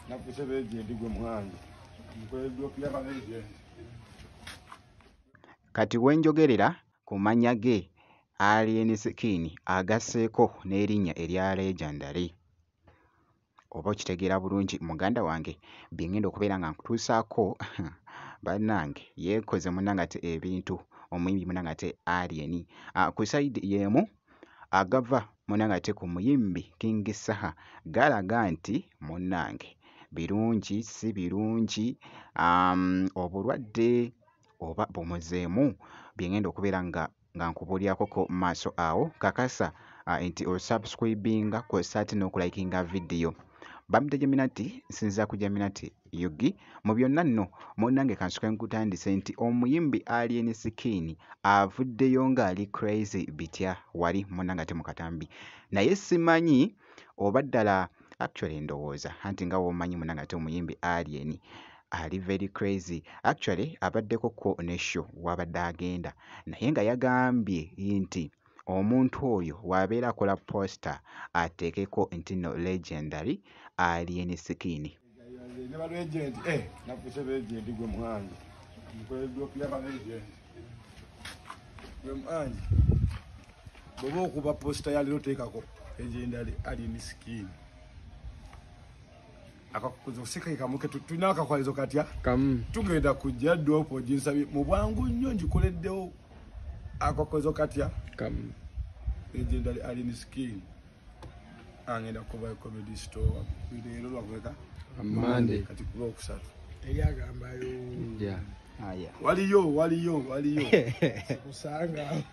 napuse bejendi gwe mwange mkwedokira ba bejendi. Kati wenjogerera ku mannya ge Alien Skin agasseeko n'erinnya erya Legendary. Oba okitegeera bulungi muganda wange bye ngenda okubeera nga nkutuusaako bannange yeekoze munnange ate ebintu omuyimbi munnange ate Alien. Ku sayidi y'emu agava munnange ate ku muyimbi King Saha galaga nti munnange birungi si birungi, obulwadde oba bumuzeemu bye ngenda okubeera nga nkubuulyakoko mu maaso awo. Kakasa nti osubscribinga kw'ossa ate n'okulayikinga vidiyo. Bamutajaminati nsinza kujaminati Yugi mu byonna nno munnange kansuke nkutandise nti omuyimbi Alien Skin avuddeyo ng'ali crazy bitya wali munnange ate mu katambi, naye simanyi oba ddala actually ndowooza anti nga womanyi munnange ate omuyimbi Alien ali very crazy. Actually abaddeko ko ne show wabadde agenda naye nga yagambye nti omuntu oyo wabeera akola poster ateekeko nti no Legendary Alien Skin. Ne ba legend napuse bejendi gwe mwange mkwedokira ba bejendi gwe mwange bwoba okuba poster ya lero teekako Legendary Alien Skin. Akakuzosekeka kamuke tulina akakwalizo katya tugenda kujja dopo jinsabi mu bwangu nnyo njikoleddewo akakozo katya Legendary Alien Skin angenda kuba comedy store leero lwakweka Monday kati kuba okusatu eryagambayo waliyo usanga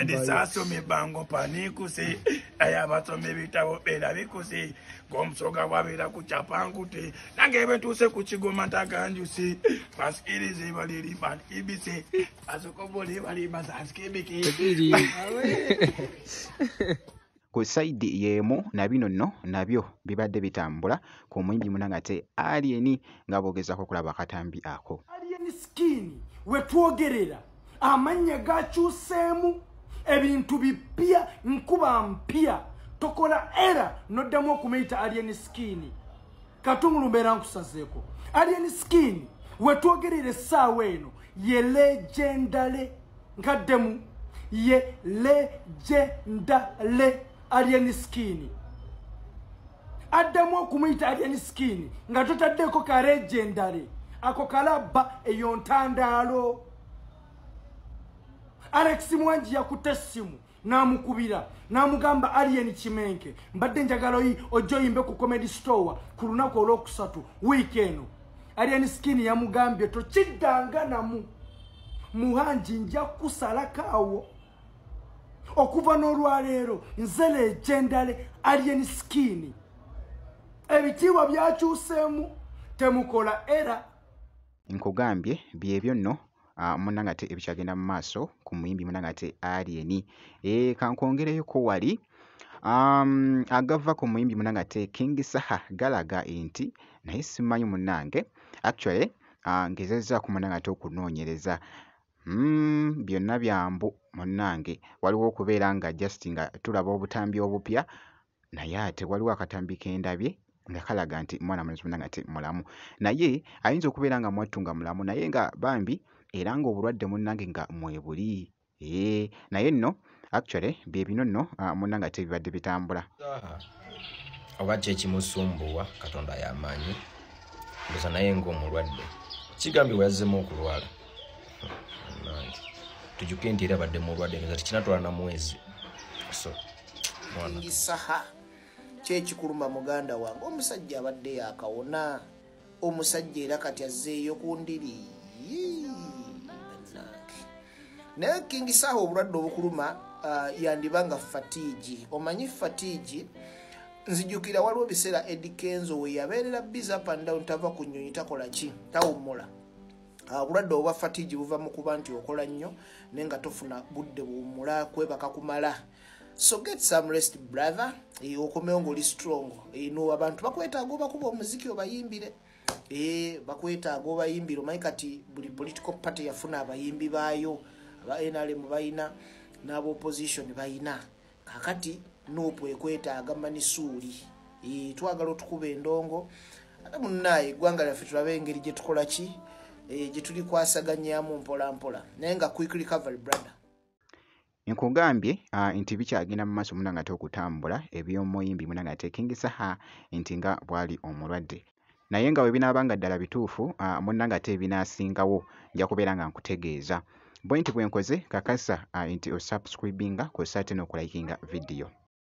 Edisasome bango panikuse ayabatome bitabo bera bikuse gomsoga wabera kuchapangute nange betuse kuchigoma taganjuse paskirize baliri ban ibise asokobole bali basanskebiki. Ku sayidi y'emu na bino nno nabyo bibadde bitambula ku muyimbi munnange ate Alien nga bogezaako okulaba akatambi ako. Alien Skin wetwogerera amanya gakyuseemu ebintu bipya nkuba mpya tokola era noddamu okumeyita Alien Skin katumulu mbeera nkusazeeko. Alien Skin wetwogerera essaawa eno ye Legendary nkaddemu ye Legendary Alien Skin addamu okumuyita Alien Skin nga totaddeko ka Legendary ako kalabba eyo ntandaalo. Alex Mwanji yakutte essimu n'amukubira n'amugamba Alien Kimenke mbadde njagala ojoyimbe ku comedy store ku lunaku olwokusatu wiiki eno. Alien Skin yamugambye tokiddanga namu Muhanji nja kusalakaawo okuva n'olwaleero nze Legendary Alien Skin ebitiibwa byakyuseemu temukola era. Nkugambye byebyo nno munnange ate ebikyagenda mu maaso ku muyimbi munnange ate Alien. Kankwongereyo ko wali agava ku muyimbi munnange ate King Saha galaga nti naye simanyi munnange actually ngezezza ku munnange ate okunoonyereza byonna byambu munnange waliwo okubeera nga just nga tulaba obutambi obupya naye ate waliwo akatambi kendabye nga kalaga nti mwana mulenzi munnange ate mulamu naye ayinza okubeera nga mwattu nga mulamu naye nga bambi era ng'obulwadde munnange nga mwebuli. Naye nno actually bye bino nno munnange ate bibadde bitambula. oba kye kimusumbuwa Katonda y'amaanyi mbuza naye ng'omulwadde kigambibwa yazzemu okulwala tujuke nti era badde mulwadde nga tikinatwala na mwezi so mwana Saha kyekikuluma muganda wange omusajja abadde yakawona omusajja era kati azzeeyo ku ndiri naye King Saha obulwadde obukuluma yandibanga fatigue. Omanyi fatigue nzijukira waliwo biseera Eddie Kenzo we yabeerera busy up and down tava ku nnyonyi takola ki tawummula. Obulwadde obwa fatigue buva mu kuba nti okola nnyo naye nga tofuna budde buwummula kwebaka kumala. So get some rest brother. Okomewo ng'oli strong. No abantu bakwetaaga obakuba omuziki obayimbire. Bakwetaaga obayimbire. Omanyi kati buli political party yafuna abayimbi baayo. Aba NRM bayina n'aba opposition bayina. Kakati Nuupu ekwetaaga Manisuuli. twagala otukuba endongo ate munnaye eggwanga lyaffe tulabe engeri gye tukola ki gye tuli kwasaganyamu mpola mpola naye nga quick recovery brother. Nkugambye nti bikyagenda mu maaso muna nga okutambula eby'omuyimbi muna nga King Saha nti nga bwali omulwadde naye nga bwe binaaba nga ddala bituufu muna nga ebinaasingawo nja kubeera nga nkutegeeza bwe nti bwe nkoze kakasa nti osubscribinga kw'ossa ate n'okulayikinga vidiyo.